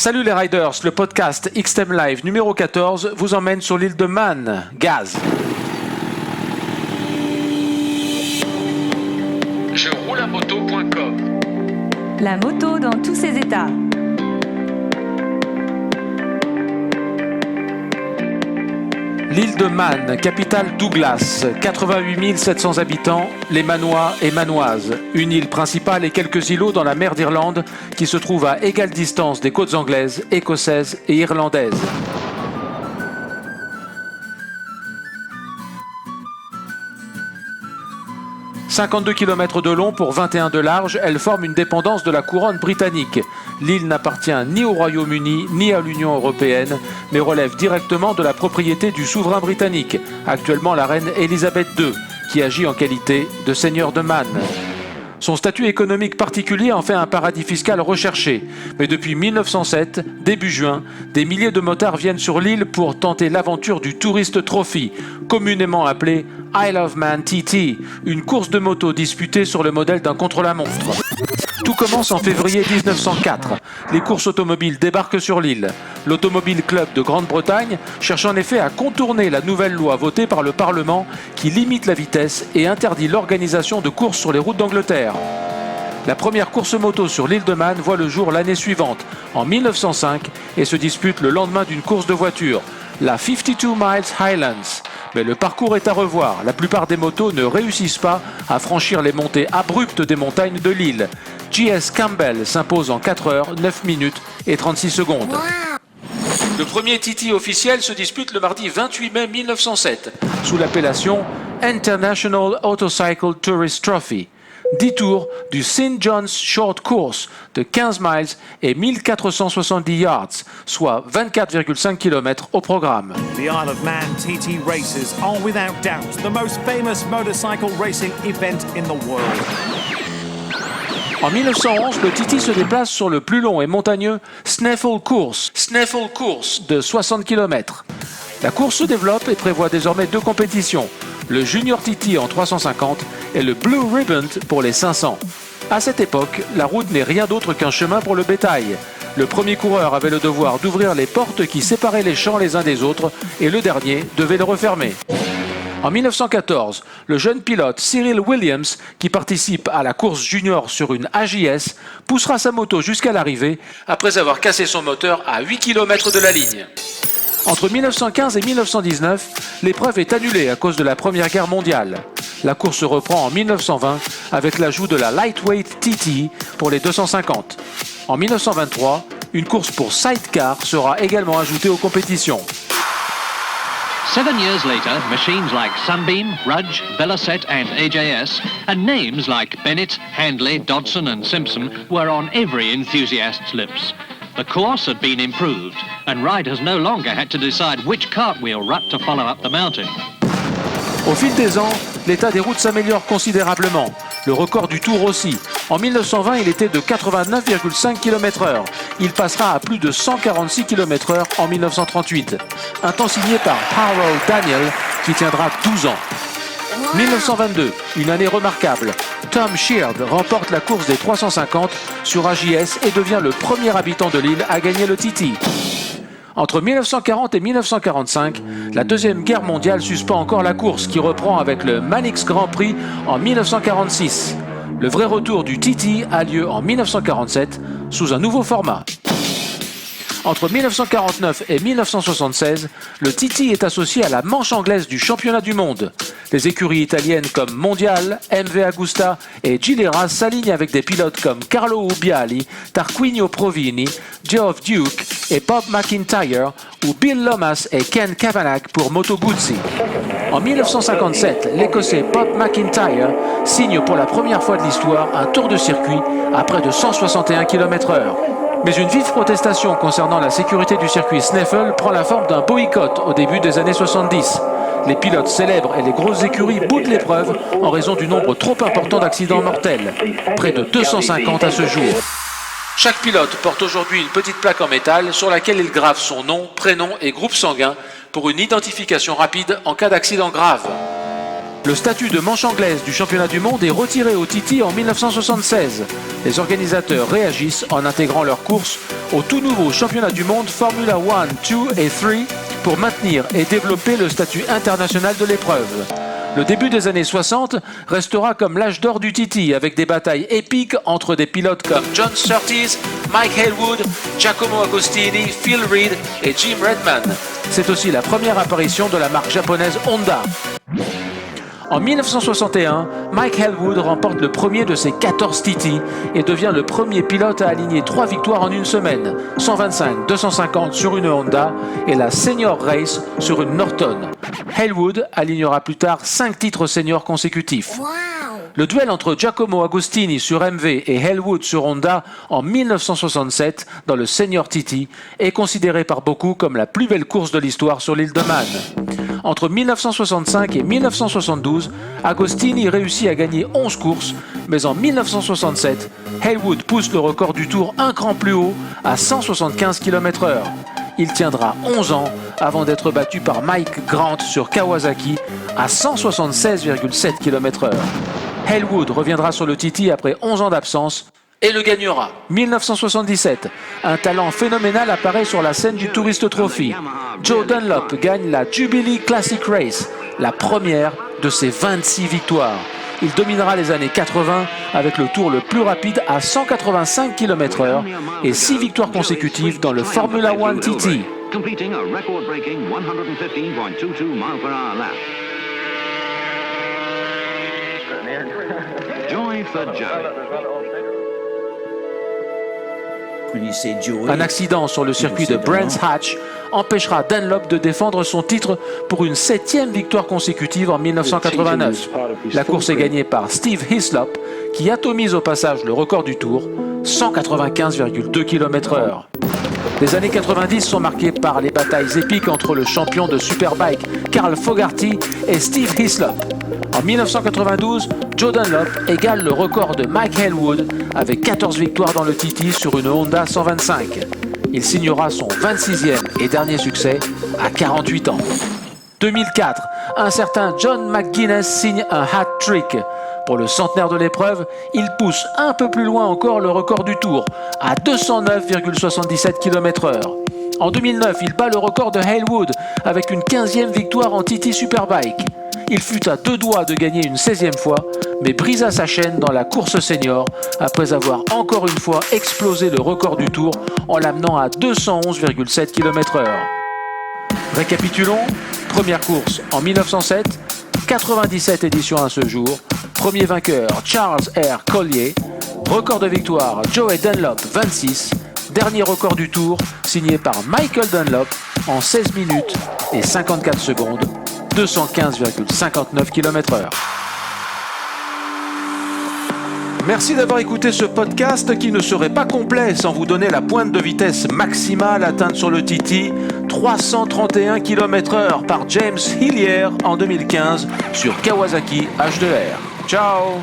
Salut les riders, le podcast XTEM Live numéro 14 vous emmène sur l'île de Man, Gaz. Je roule à moto.com. La moto dans tous ses états. L'île de Man, capitale Douglas, 88 700 habitants, les Manois et Manoises. Une île principale et quelques îlots dans la mer d'Irlande qui se trouvent à égale distance des côtes anglaises, écossaises et irlandaises. « 52 km de long pour 21 de large, elle forme une dépendance de la couronne britannique. L'île n'appartient ni au Royaume-Uni ni à l'Union européenne, mais relève directement de la propriété du souverain britannique, actuellement la reine Elisabeth II, qui agit en qualité de seigneur de Man. Son statut économique particulier en fait un paradis fiscal recherché. Mais depuis 1907, début juin, des milliers de motards viennent sur l'île pour tenter l'aventure du Tourist Trophy, communément appelé Isle of Man TT, une course de moto disputée sur le modèle d'un contre-la-montre. Tout commence en février 1904. Les courses automobiles débarquent sur l'île. L'Automobile Club de Grande-Bretagne cherche en effet à contourner la nouvelle loi votée par le Parlement qui limite la vitesse et interdit l'organisation de courses sur les routes d'Angleterre. La première course moto sur l'île de Man voit le jour l'année suivante, en 1905, et se dispute le lendemain d'une course de voiture, la 52 Miles Highlands. Mais le parcours est à revoir. La plupart des motos ne réussissent pas à franchir les montées abruptes des montagnes de l'île. J.S. Campbell s'impose en 4 heures, 9 minutes et 36 secondes. Le premier TT officiel se dispute le mardi 28 mai 1907, sous l'appellation International Autocycle Tourist Trophy. 10 tours du St. John's Short Course de 15 miles et 1470 yards, soit 24,5 km au programme. The Isle of Man TT races are without doubt the most famous motorcycle racing event in the world. En 1911, le TT se déplace sur le plus long et montagneux Snaefell Course de 60 km. La course se développe et prévoit désormais 2 compétitions, le Junior TT en 350 et le Blue Ribbon pour les 500. À cette époque, la route n'est rien d'autre qu'un chemin pour le bétail. Le premier coureur avait le devoir d'ouvrir les portes qui séparaient les champs les uns des autres et le dernier devait les refermer. En 1914, le jeune pilote Cyril Williams, qui participe à la course junior sur une AJS, poussera sa moto jusqu'à l'arrivée après avoir cassé son moteur à 8 km de la ligne. Entre 1915 et 1919, l'épreuve est annulée à cause de la Première Guerre mondiale. La course reprend en 1920 avec l'ajout de la Lightweight TT pour les 250. En 1923, une course pour sidecar sera également ajoutée aux compétitions. 7 years later, machines like Sunbeam, Rudge, Velocet and AJS, and names like Bennett, Handley, Dodson and Simpson were on every enthusiast's lips. The course had been improved, and riders no longer had to decide which cartwheel rut to follow up the mountain. Au fil des ans, l'état des routes s'améliore considérablement. Le record du Tour aussi. En 1920, il était de 89,5 km/h. Il passera à plus de 146 km/h en 1938. Un temps signé par Harold Daniel qui tiendra 12 ans. 1922, une année remarquable. Tom Sheard remporte la course des 350 sur AJS et devient le premier habitant de l'île à gagner le TT. Entre 1940 et 1945, la Deuxième Guerre mondiale suspend encore la course qui reprend avec le Manix Grand Prix en 1946. Le vrai retour du TT a lieu en 1947 sous un nouveau format. Entre 1949 et 1976, le TT est associé à la manche anglaise du championnat du monde. Les écuries italiennes comme Mondial, MV Agusta et Gilera s'alignent avec des pilotes comme Carlo Ubbiali, Tarquinio Provini, Geoff Duke et Bob McIntyre ou Bill Lomas et Ken Kavanagh pour Moto Guzzi. En 1957, l'Écossais Bob McIntyre signe pour la première fois de l'histoire un tour de circuit à près de 161 km/h. Mais une vive protestation concernant la sécurité du circuit Snaefell prend la forme d'un boycott au début des années 70. Les pilotes célèbres et les grosses écuries boudent l'épreuve en raison du nombre trop important d'accidents mortels, près de 250 à ce jour. Chaque pilote porte aujourd'hui une petite plaque en métal sur laquelle il grave son nom, prénom et groupe sanguin pour une identification rapide en cas d'accident grave. Le statut de manche anglaise du championnat du monde est retiré au TT en 1976. Les organisateurs réagissent en intégrant leur course au tout nouveau championnat du monde Formula 1, 2 et 3 pour maintenir et développer le statut international de l'épreuve. Le début des années 60 restera comme l'âge d'or du TT avec des batailles épiques entre des pilotes comme John Surtees, Mike Haywood, Giacomo Agostini, Phil Reed et Jim Redman. C'est aussi la première apparition de la marque japonaise Honda. En 1961, Mike Haywood remporte le premier de ses 14 TT et devient le premier pilote à aligner 3 victoires en une semaine, 125, 250 sur une Honda et la Senior Race sur une Norton. Haywood alignera plus tard 5 titres seniors consécutifs. Le duel entre Giacomo Agostini sur MV et Haywood sur Honda en 1967 dans le Senior TT est considéré par beaucoup comme la plus belle course de l'histoire sur l'île de Man. Entre 1965 et 1972, Agostini réussit à gagner 11 courses, mais en 1967, Haywood pousse le record du Tour un cran plus haut à 175 km/h. Il tiendra 11 ans avant d'être battu par Mike Grant sur Kawasaki à 176,7 km/h. Haywood reviendra sur le TT après 11 ans d'absence et le gagnera. 1977, un talent phénoménal apparaît sur la scène du Tourist Trophy. Joe Dunlop gagne la Jubilee Classic Race, la première de ses 26 victoires. Il dominera les années 80 avec le tour le plus rapide à 185 km/h et 6 victoires consécutives dans le Formula 1 TT. Completing a record-breaking 115.22 miles per hour lap. Joy for Joey. Un accident sur le circuit de Brands Hatch empêchera Dunlop de défendre son titre pour une 7e victoire consécutive en 1989. La course est gagnée par Steve Hislop qui atomise au passage le record du Tour, 195,2 km/h. Les années 90 sont marquées par les batailles épiques entre le champion de Superbike Carl Fogarty et Steve Hislop. En 1992, Joe Dunlop égale le record de Mike Haywood avec 14 victoires dans le TT sur une Honda 125. Il signera son 26e et dernier succès à 48 ans. 2004, un certain John McGuinness signe un hat-trick. Pour le centenaire de l'épreuve, il pousse un peu plus loin encore le record du Tour, à 209,77 km/h. En 2009, il bat le record de Haywood avec une 15e victoire en TT Superbike. Il fut à 2 doigts de gagner une 16e fois, mais brisa sa chaîne dans la course senior après avoir encore une fois explosé le record du Tour en l'amenant à 211,7 km/h. Récapitulons, première course en 1907, 97 éditions à ce jour, premier vainqueur Charles R. Collier, record de victoire Joey Dunlop 26, dernier record du Tour signé par Michael Dunlop en 16 minutes et 54 secondes, 215,59 km/h. Merci d'avoir écouté ce podcast qui ne serait pas complet sans vous donner la pointe de vitesse maximale atteinte sur le TT, 331 km/h par James Hillier en 2015 sur Kawasaki H2R. Ciao!